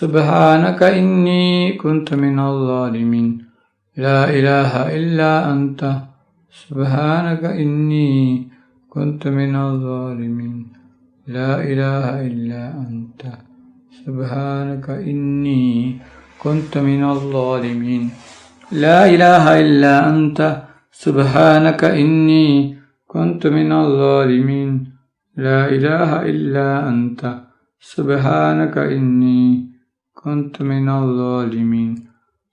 سبحانك إني كنت من الظالمين لا إله إلا أنت سبحانك إني كنت من الظالمين لا إله إلا أنت سبحانك إني كنت من الظالمين لا إله إلا أنت سبحانك إني كنت من الظالمين لا إله إلا أنت سبحانك إني كنت من الظالمين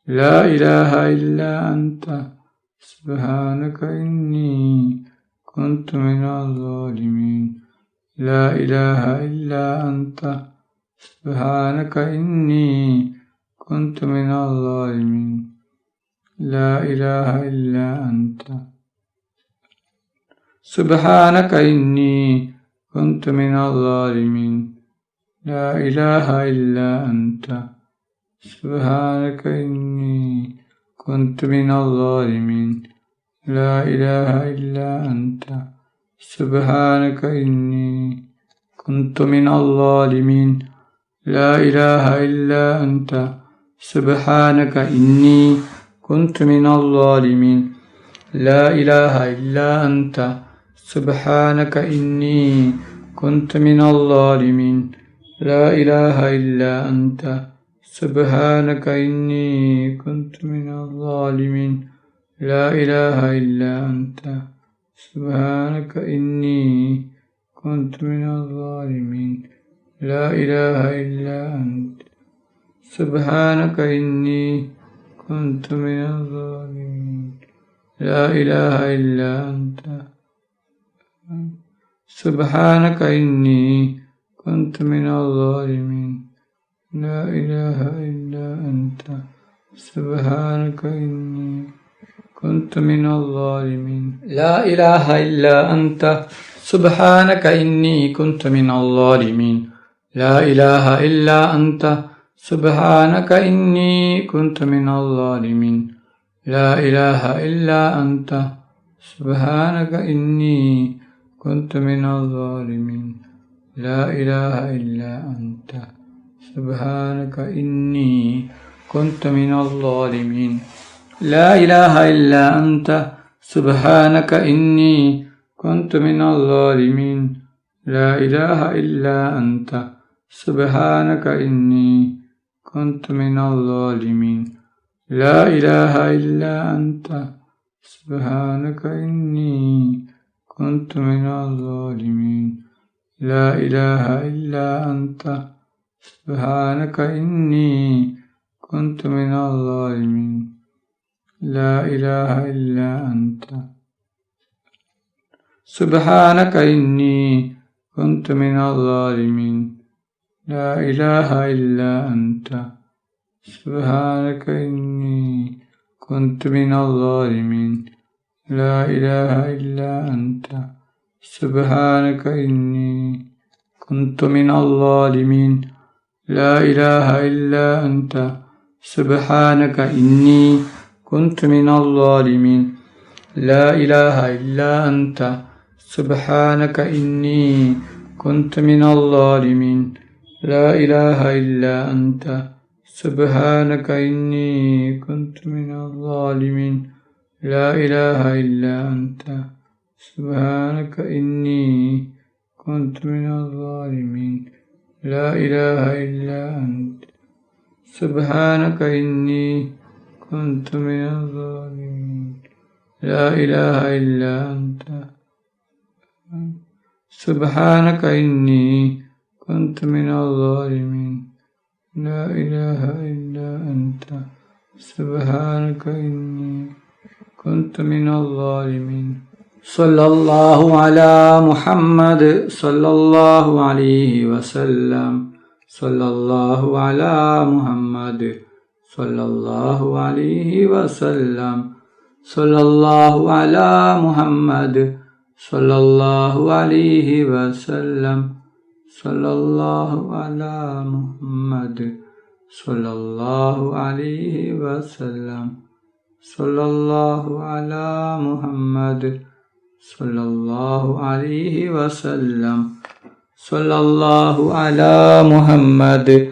لا إله إلا أنت سبحانك إني كنت من الظالمين لا إله إلا أنت سبحانك إني كنت من الظالمين لا إله إلا أنت سبحانك إني كنت من الظالمين لا إله إلا أنت سبحانك إني كنت من الظالمين لا إله إلا أنت سبحانك إني كنت من الظالمين لا إله إلا أنت سبحانك إني كنت من الظالمين لا إله إلا أنت سبحانك إني كنت من الظالمين لا إله إلا أنت سبحانك إني كنت من الظالمين لا إله إلا أنت سبحانك إني كنت من الظالمين لا إله إلا أنت سبحانك إني كنت من الظالمين لا إله إلا أنت سبحانك إني كنت من الظالمين لا إله إلا أنت سبحانك إني كنت من الظالمين لا إله إلا أنت سبحانك إني كنت من الظالمين لا إله إلا أنت سبحانك إني كنت من الظالمين لا إله إلا أنت سبحانك إني كنت من الظالمين لا إله إلا أنت سبحانك إني كنت من الظالمين لا إله إلا أنت سبحانك إني كنت من الظالمين لا إله إلا أنت سبحانك إني كنت من الظالمين لا إله إلا أنت سبحانك إني كنت من الظالمين لا إله إلا أنت سبحانك إني كنت من الظالمين لا إله إلا أنت سبحانك إني كنت من الظالمين لا إله إلا أنت سبحانك إني كنت من الظالمين لا إله إلا أنت سبحانك إني كنت من الظالمين لا إله إلا أنت سبحانك إني كنت من الظالمين لا إله إلا أنت سبحانك إني كنت من الظالمين لا إله إلا أنت سبحانك إني كنت من الظالمين لا إله إلا أنت سبحانك إني كنت من الظالمين لا إله إلا أنت سبحانك إني كنت من الظالمين لا إله إلا أنت سبحانك إني كنت من الظالمين لا إله إلا أنت سبحانك إني كنت من الظالمين صلى الله على محمد صلى الله عليه وسلم صلى الله على محمد صلى الله عليه وسلم صلى الله على محمد صلى الله عليه وسلم صلى الله على محمد صلى الله عليه وسلم صلى الله على محمد صلى الله عليه وسلم صلى الله على محمد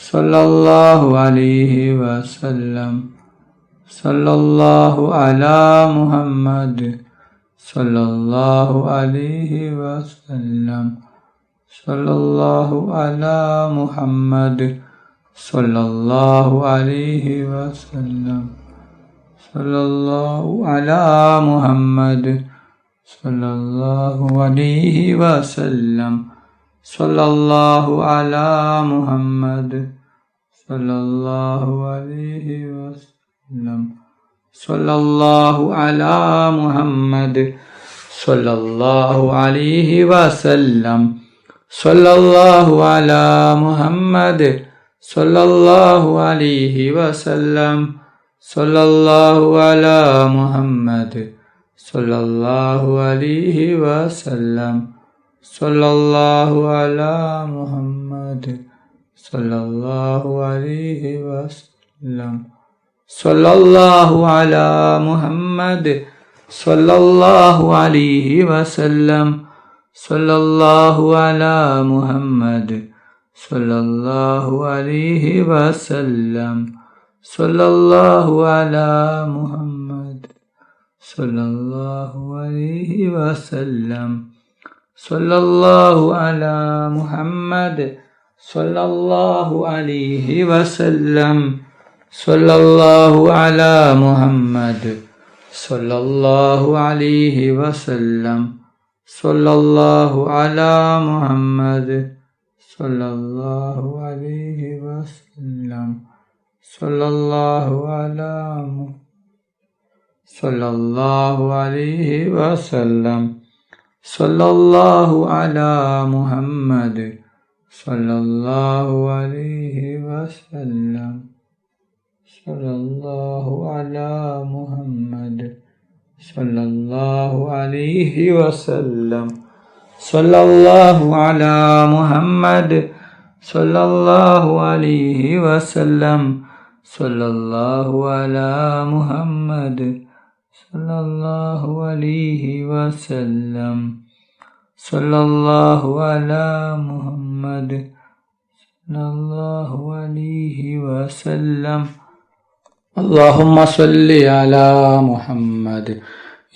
sallallahu alayhi wa sallam. Sallallahu ala Muhammad, sallallahu alayhi wa sallam. Sallallahu ala Muhammad, sallallahu alayhi wa sallam. Sallallahu ala Muhammad, sallallahu alayhi wa sallam. Sallallahu ala Muhammad, sallallahu alayhi wa sallam. Sallallahu ala Muhammad, sallallahu alayhi wa sallam. Sallallahu ala Muhammad, sallallahu alayhi wa sallam. Sallallahu ala Muhammad, sallallahu alayhi wa sallam. Sallallahu ala Muhammad, sallallahu alayhi wa sallam. Sallallahu ala Muhammad, sallallahu alayhi wa sallam. Sallallahu ala Muhammad, sallallahu alayhi wa sallam. Sallallahu ala Muhammad, sallallahu alayhi wa sallam. Sallallahu ala Muhammad, sallallahu alayhi wa sallam. Sallallahu ala Muhammad, sallallahu alayhi wa sallam. Sallallahu ala Muhammad, sallallahu alayhi wa sallam. Sallallahu ala sallallahu alayhi wa sallam. Sallallahu ala Muhammad, sallallahu alayhi wa sallam. Sallallahu ala Muhammad, sallallahu alayhi wa sallam. Sallallahu ala Muhammad, sallallahu alayhi wa sallam. Sallallahu ala Muhammad, sallallahu alayhi wa sallam. Sallallahu ala Muhammad, sallallahu alayhi wa sallam. Allahumma salli ala Muhammad,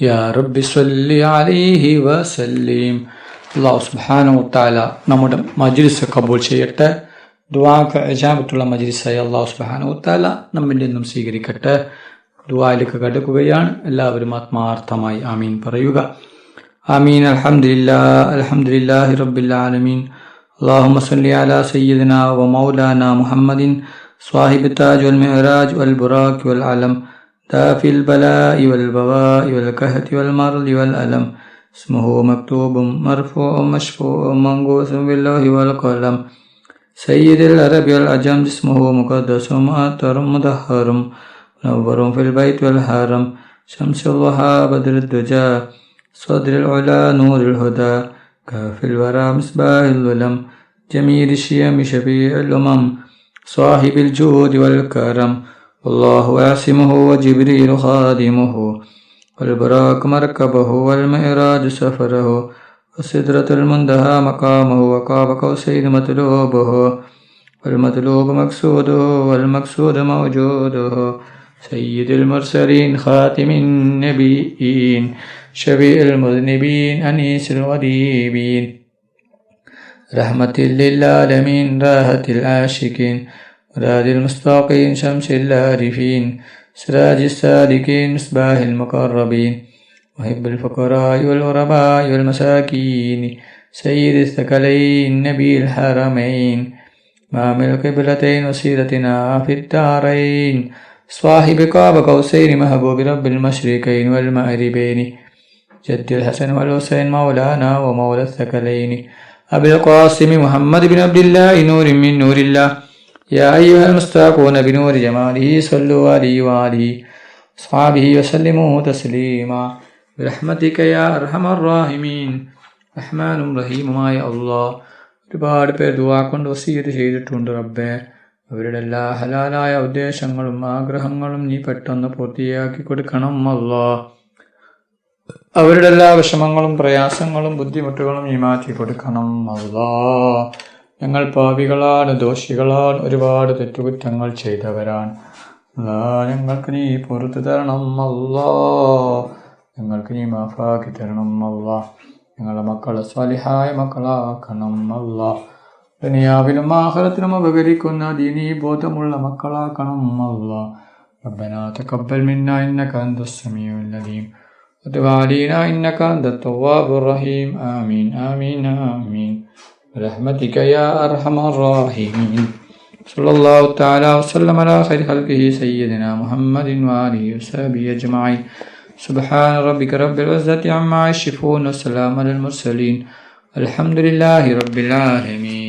ya Rabbi salli alayhi wa sallim. അല്ലാഹു സുബ്ഹാനഹു വ തആല നമ്മുടെ മജ്ലിസ് കബൂൽ ചെയ്യട്ടെ. ദുആക്ക് ഇജാബത്തുള്ള മജ്ലിസായി അല്ലാഹു സുബ്ഹാനഹു വ തആല നമ്മിൽ നിന്നും സ്വീകരിക്കട്ടെ. ദുആയിലേക്ക് കടക്കുകയാണ്. എല്ലാവരും ആത്മാർത്ഥമായി ആമീൻ പറയുക. ആമീൻ. അൽഹംദുലില്ലാഹി റബ്ബിൽ ആലമീൻ. അല്ലാഹുമ്മ സല്ലി അലാ സയ്യിദിനാ വ മൗലാനാ മുഹമ്മദിൻ സ്വാഹിബ് താജ് വൽ മിഅ്റാജ് വൽ ബുറാഖ് വൽ അലം ദാഫിൽ ബലാഇ വൽ ബവാഇ വൽ കഹതി വൽ മർദി വൽ അലം اسمه مكتوب مرفوع مشفوع منقوص بالله والقلم سيد العرب والعجم اسمه مقدس مؤطر مدهر منور في البيت والحرم شمس الضحى بدر الدجى صدر العلا نور الهدى كاف الورى مصباح الظلم جميل الشيم شفيع الأمم صاحب الجود والكرم والله عاصمه وجبريل خادمه والبراق مركبه والمعراج سفره وسدرة المنتهى مقامه وقاب قوسين مطلوبه والمطلوب مقصوده والمقصود موجوده سيد المرسلين خاتم النبيين شفيع المذنبين أنيس الغريبين رحمة للعالمين راحة العاشقين مراد المستقيم شمس العارفين سراج السالكين مصباح المقربين محب الفقراء والغرباء والمساكين سيد الثقلين نبي الحرمين إمام القبلتين وسيرتنا في الدارين صاحب قاب قوسين محبوب رب المشرقين والمغربين جد الحسن والحسين مولانا ومولى الثقلين أبي القاسم محمد بن عبد الله نور من نور الله يا أيها المستاقون بنور جماله صلوا عليه وآله أصحابه وسلموا تسليما برحمتك يا أرحم الراحمين رحمن رحيم يا الله. ഒരുപാട് പേർ ദുആ കൊണ്ട് വസിയത്ത് ചെയ്തിട്ടുണ്ട് റബ്ബേ. അവരുടെ എല്ലാ ഹലാലായ ഉദ്ദേശങ്ങളും ആഗ്രഹങ്ങളും നീ പെട്ടെന്ന് പൂർത്തിയാക്കി കൊടുക്കണം അല്ലാഹ്. അവരുടെ എല്ലാ വിഷമങ്ങളും പ്രയാസങ്ങളും ബുദ്ധിമുട്ടുകളും നീ മാറ്റി കൊടുക്കണം അല്ലാഹ്. ഞങ്ങൾ പാപികളാണ്, ദോഷികളാണ്, ഒരുപാട് തെറ്റുകുറ്റങ്ങൾ ചെയ്തവരാണ്. അല്ലാ, ഞങ്ങൾക്ക് നീ പുറത്തു തരണം അല്ലാ, ഞങ്ങൾക്ക് നീ മാഫാക്കി തരണം അല്ലാ. ഞങ്ങളുടെ മക്കളെ സ്വാലിഹായ മക്കളാക്കണം അല്ലാ. ദുനിയാവിലും ആഖിറത്തിലും ഉപകരിക്കുന്ന ദീനീ ബോധമുള്ള മക്കളാക്കണം അല്ലാ. ربنا تقبل منا إنك أنت السميع العليم وتب علينا إنك أنت التواب الرحيم آمين آمين آمين برحمتك يا أرحم الراحمين. صلى الله تعالى وسلم على خير خلقه سيدنا محمد وآله وصحبه أجمعين. سبحان ربك رب العزة عما يصفون وسلام على المرسلين الحمد لله رب العالمين.